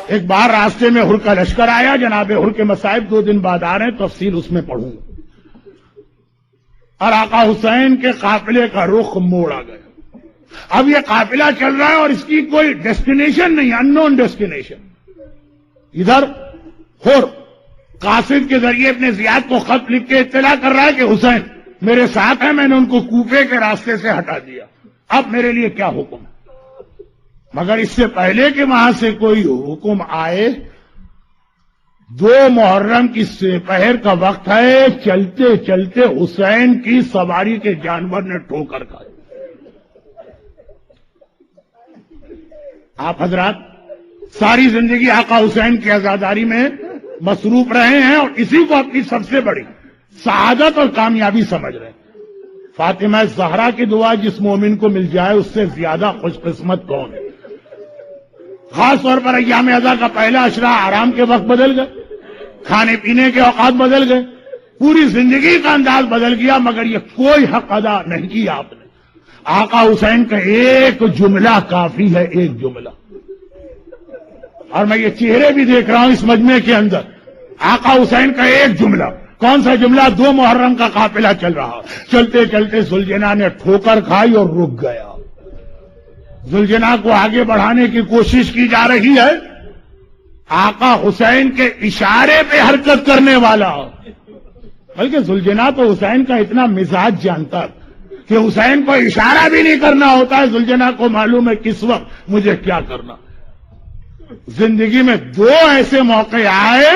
ایک بار راستے میں ہر کا لشکر آیا، جناب ہر کے مصائب 2 دن بعد آ رہے ہیں، تفصیل اس میں پڑھوں گا، اور آقا حسین کے قافلے کا رخ موڑا گیا۔ اب یہ قافلہ چل رہا ہے اور اس کی کوئی ڈیسٹینیشن نہیں، ان نون ڈیسٹینیشن۔ ادھر ہر قاصد کے ذریعے اپنے زیاد کو خط لکھ کے اطلاع کر رہا ہے کہ حسین میرے ساتھ ہیں، میں نے ان کو کوفے کے راستے سے ہٹا دیا، اب میرے لیے کیا حکم ہے؟ مگر اس سے پہلے کہ وہاں سے کوئی حکم آئے، 2 محرم کی سپہر کا وقت ہے، چلتے چلتے حسین کی سواری کے جانور نے ٹھوکر کھائی۔ آپ حضرات ساری زندگی آقا حسین کی عزاداری میں مصروف رہے ہیں اور اسی کو اپنی سب سے بڑی سعادت اور کامیابی سمجھ رہے ہیں۔ فاطمہ زہرا کی دعا جس مومن کو مل جائے اس سے زیادہ خوش قسمت کون ہے؟ خاص طور پر ایام اضحیٰ کا پہلا عشرہ آرام کے وقت بدل گئے، کھانے پینے کے اوقات بدل گئے، پوری زندگی کا انداز بدل گیا، مگر یہ کوئی حق ادا نہیں کیا آپ نے۔ آقا حسین کا ایک جملہ کافی ہے، ایک جملہ، اور میں یہ چہرے بھی دیکھ رہا ہوں اس مجمع کے اندر۔ آقا حسین کا ایک جملہ، کون سا جملہ؟ 2 محرم کا قافلہ چل رہا، چلتے چلتے ذوالجناح نے ٹھوکر کھائی اور رک گیا۔ ذوالجناح کو آگے بڑھانے کی کوشش کی جا رہی ہے، آقا حسین کے اشارے پہ حرکت کرنے والا، بلکہ ذوالجناح تو حسین کا اتنا مزاج جانتا کہ حسین کو اشارہ بھی نہیں کرنا ہوتا ہے، ذوالجناح کو معلوم ہے کس وقت مجھے کیا کرنا۔ زندگی میں 2 ایسے موقع آئے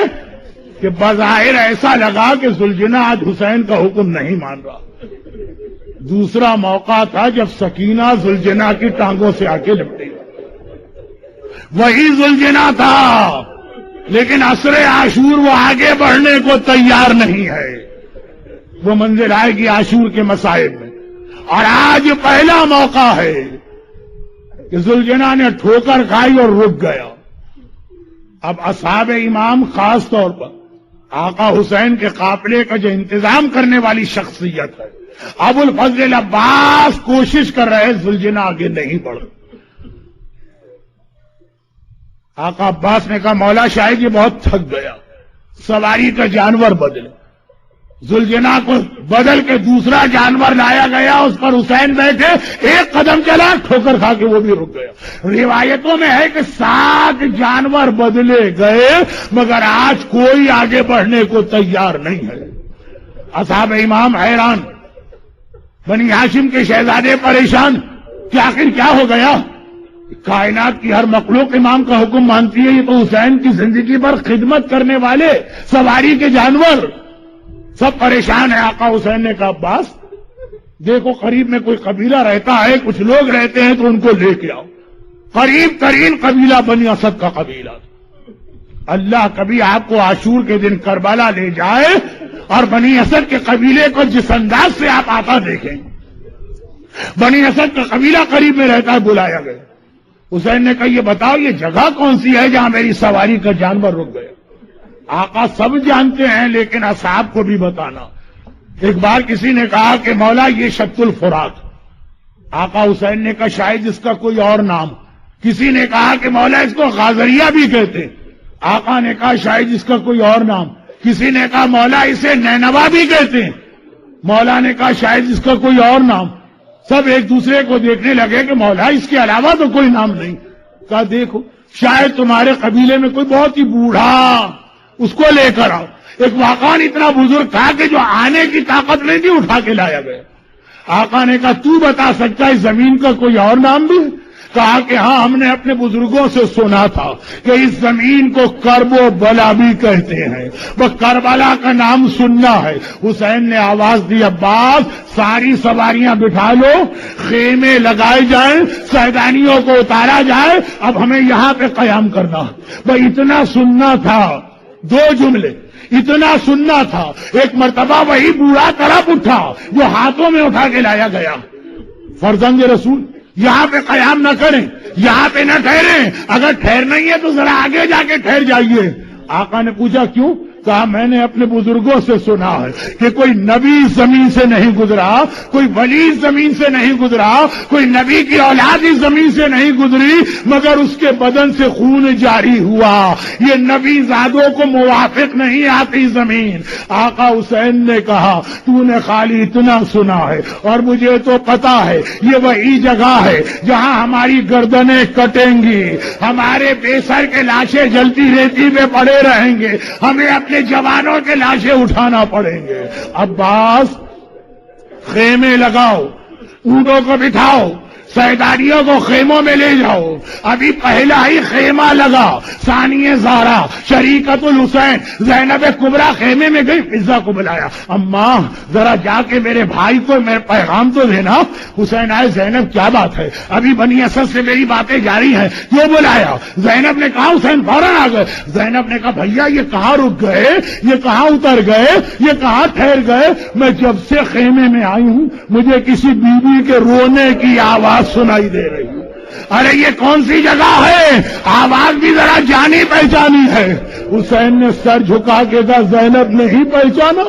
کہ بظاہر ایسا لگا کہ ذوالجناح آج حسین کا حکم نہیں مان رہا۔ دوسرا موقع تھا جب سکینہ ذوالجناح کی ٹانگوں سے آ کے لپٹی، وہی ذوالجناح تھا، لیکن عصر عاشور وہ آگے بڑھنے کو تیار نہیں ہے۔ وہ منزل آئے گی عاشور کے مصائب میں، اور آج پہلا موقع ہے کہ ذوالجناح نے ٹھوکر کھائی اور رک گیا۔ اب اصحاب امام خاص طور پر آقا حسین کے قافلے کا جو انتظام کرنے والی شخصیت ہے، ابو الفضل عباس کوشش کر رہے ذوالجناح آگے نہیں بڑھ۔ آقا عباس نے کہا مولا شاید یہ بہت تھک گیا، سواری کا جانور بدلے۔ ذوالجناح کو بدل کے دوسرا جانور لایا گیا، اس پر حسین بیٹھے، ایک قدم چلا، ٹھوکر کھا کے وہ بھی رک گیا۔ روایتوں میں ہے کہ 7 جانور بدلے گئے، مگر آج کوئی آگے بڑھنے کو تیار نہیں ہے۔ اصحاب امام حیران، بنی ہاشم کے شہزادے پریشان کہ آخر کیا ہو گیا؟ کائنات کی ہر مخلوق امام کا حکم مانتی ہے، یہ تو حسین کی زندگی پر خدمت کرنے والے سواری کے جانور سب پریشان ہیں۔ آقا حسین نے کہا عباس دیکھو قریب میں کوئی قبیلہ رہتا ہے، کچھ لوگ رہتے ہیں تو ان کو لے کے آؤ۔ قریب ترین قبیلہ بنی اسد کا قبیلہ، اللہ کبھی آپ کو عاشور کے دن کربلا لے جائے اور بنی اسد کے قبیلے کو جس انداز سے آپ آتا دیکھیں۔ بنی اسد کا قبیلہ قریب میں رہتا ہے، بلایا گیا۔ حسین نے کہا یہ بتاؤ یہ جگہ کون سی ہے جہاں میری سواری کا جانور رک گیا؟ آقا سب جانتے ہیں لیکن اصحاب کو بھی بتانا۔ ایک بار کسی نے کہا کہ مولا یہ شط الفرات، آقا حسین نے کہا شاید اس کا کوئی اور نام۔ کسی نے کہا کہ مولا اس کو غازریہ بھی کہتے، آقا نے کہا شاید اس کا کوئی اور نام۔ کسی نے کہا مولا اسے نینوا بھی کہتے ہیں، مولا نے کہا شاید اس کا کوئی اور نام۔ سب ایک دوسرے کو دیکھنے لگے کہ مولا اس کے علاوہ تو کوئی نام نہیں۔ کہا دیکھو شاید تمہارے قبیلے میں کوئی بہت ہی بوڑھا، اس کو لے کر آؤ۔ ایک واقعان اتنا بزرگ تھا کہ جو آنے کی طاقت نہیں تھی اٹھا کے لایا گیا۔ آقا نے کہا تو بتا سکتا ہے اس زمین کا کوئی اور نام بھی؟ کہا کہ ہاں ہم نے اپنے بزرگوں سے سنا تھا کہ اس زمین کو کرب و بلا بھی کہتے ہیں، وہ کربلا کا نام سننا ہے۔ حسین نے آواز دی عباس ساری سواریاں بٹھا لو، خیمے لگائے جائیں، سیدانیوں کو اتارا جائے، اب ہمیں یہاں پہ قیام کرنا۔ وہ اتنا سننا تھا، 2 جملے اتنا سننا تھا۔ ایک مرتبہ وہی بوڑھا طرف اٹھا جو ہاتھوں میں اٹھا کے لایا گیا، فرزند رسول یہاں پہ قیام نہ کریں، یہاں پہ نہ ٹھہریں، اگر ٹھہرنا ہی ہے تو ذرا آگے جا کے ٹھہر جائیے۔ آقا نے پوچھا کیوں؟ کہا میں نے اپنے بزرگوں سے سنا ہے کہ کوئی نبی زمین سے نہیں گزرا، کوئی ولی زمین سے نہیں گزرا، کوئی نبی کی اولاد اس زمین سے نہیں گزری مگر اس کے بدن سے خون جاری ہوا۔ یہ نبی زادوں کو موافق نہیں آتی زمین۔ آقا حسین نے کہا تو نے خالی اتنا سنا ہے اور مجھے تو پتا ہے یہ وہی جگہ ہے جہاں ہماری گردنیں کٹیں گی، ہمارے بے سر کے لاشیں جلتی ریتی میں پڑے رہیں گے، ہمیں اپنے جوانوں کے لاشیں اٹھانا پڑیں گے۔ عباس خیمے لگاؤ، اونٹوں کو بٹھاؤ، سرداریوں کو خیموں میں لے جاؤ۔ ابھی پہلا ہی خیمہ لگا، ثانیہ زہرا، شریکت الحسین، زینب کبریٰ خیمے میں گئی، فضہ کو بلایا، اماں ذرا جا کے میرے بھائی کو میرے پیغام تو دینا۔ حسین آئے، زینب کیا بات ہے؟ ابھی بنی اسد سے میری باتیں جاری ہیں، کیوں بلایا؟ زینب نے کہا، حسین فوراً آ گئے۔ زینب نے کہا بھیا یہ کہاں رک گئے، یہ کہاں اتر گئے، یہ کہاں ٹھہر گئے؟ میں جب سے خیمے میں آئی ہوں مجھے کسی بیوی کے رونے کی آواز سنائی دے رہی ہے۔ ارے یہ کون سی جگہ ہے؟ آواز بھی ذرا جانی پہچانی ہے۔ حسین نے سر جھکا کے کہا زینب نہیں پہچانا؟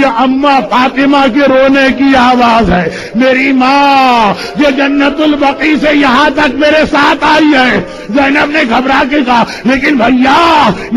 یہ اماں فاطمہ کے رونے کی آواز ہے، میری ماں جو جنت البقیع سے یہاں تک میرے ساتھ آئی ہے۔ زینب نے گھبرا کے کہا لیکن بھیا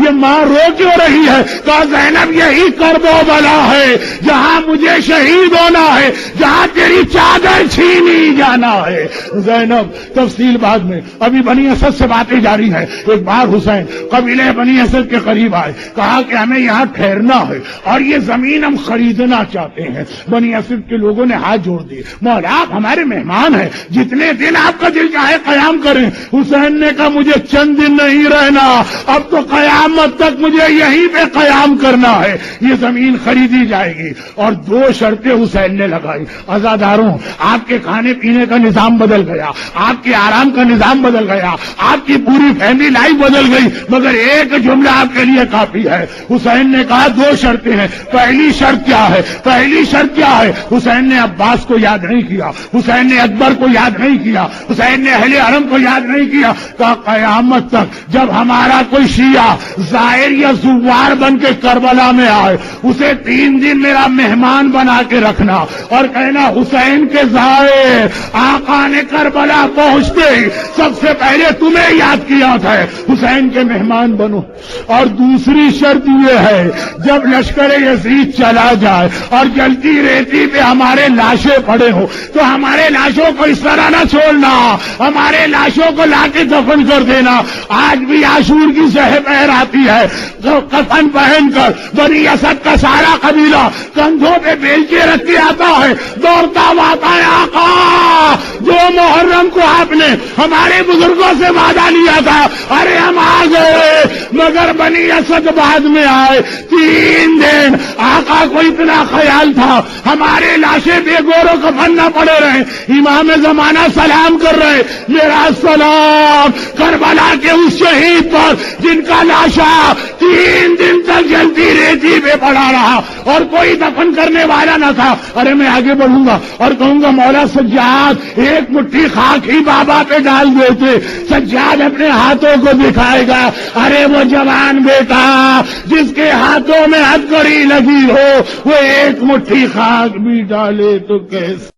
یہ ماں رو کیوں رہی ہے؟ کہا زینب یہی کرب و بلا ہے جہاں مجھے شہید ہونا ہے، جہاں تیری چادر چھینی جانا ہے۔ زینب تفصیل بعد میں، ابھی بنی اسد سے باتیں جاری ہیں۔ ایک بار حسین قبیلے بنی اسد کے قریب آئے، کہا کہ ہمیں یہاں ٹھہرنا ہے اور یہ زمین ہم خریدنا چاہتے ہیں۔ بنی اسد کے لوگوں نے ہاتھ جوڑ دیے، مولا آپ ہمارے مہمان ہیں، جتنے دن آپ کا دل چاہے قیام کریں۔ حسین نے کہا مجھے چند دن نہیں رہنا، اب تو قیامت تک مجھے یہیں پہ قیام کرنا ہے۔ یہ زمین خریدی جائے گی اور دو شرطیں حسین نے لگائی، عزاداروں آپ کے کھانے پینے کا نظام بدل گیا، آپ کے آرام کا نظام بدل گیا، آپ کی پوری فیملی لائف بدل گئی، مگر ایک جملہ آپ کے لیے کافی ہے۔ حسین نے کہا دو شرطیں ہیں، پہلی شرط کیا ہے؟ پہلی شرط کیا ہے؟ حسین نے عباس کو یاد نہیں کیا، حسین نے اکبر کو یاد نہیں کیا، حسین نے اہل حرم کو یاد نہیں کیا۔ کہا قیامت تک جب ہمارا کوئی شیعہ زائر یا زوار بن کے کربلا میں آئے اسے 3 دن میرا مہمان بنا کے رکھنا اور کہنا حسین کے زائر آقا نے کربلا پہنچتے ہی سب سے پہلے تمہیں یاد کیا تھا، حسین کے مہمان بنو۔ اور دوسری شرط یہ ہے جب لشکر یزید چلا جائے اور جلتی ریتی پہ ہمارے لاشیں پڑے ہو تو ہمارے لاشوں کو اس طرح نہ چھوڑنا، ہمارے لاشوں کو لا کے دفن کر دینا۔ آج بھی عاشور کی سہ پہر آتی ہے تو کفن پہن کر بنی اسد کا سارا قبیلہ کندھوں پہ بیلچے رکھ کے آتا ہے، دوڑتا ہوا آتا ہے آقا جو محرم کو آپ نے ہمارے بزرگوں سے وعدہ لیا تھا، ارے ہم آ گئے مگر بنی اسد بعد میں آئے 3 دن۔ آقا کو اتنا خیال تھا ہمارے لاشیں بے گور و کفن نہ پڑے رہے، امام زمانہ سلام کر رہے، میرا سلام کربلا کے اس شہید پر جن کا لاشا 3 دن تک جلتی ریتی پہ پڑا رہا اور کوئی دفن کرنے والا نہ تھا۔ ارے میں آگے بڑھوں گا اور کہوں گا مولا سجاد ایک مٹھی خاک ہی بابا پہ ڈال دیتے، سجاد اپنے ہاتھوں کو دکھائے گا، ارے وہ جوان بیٹا جس کے ہاتھوں میں ہتھکڑی لگی ہو وہ ایک مٹھی خاک بھی ڈالے تو کیسے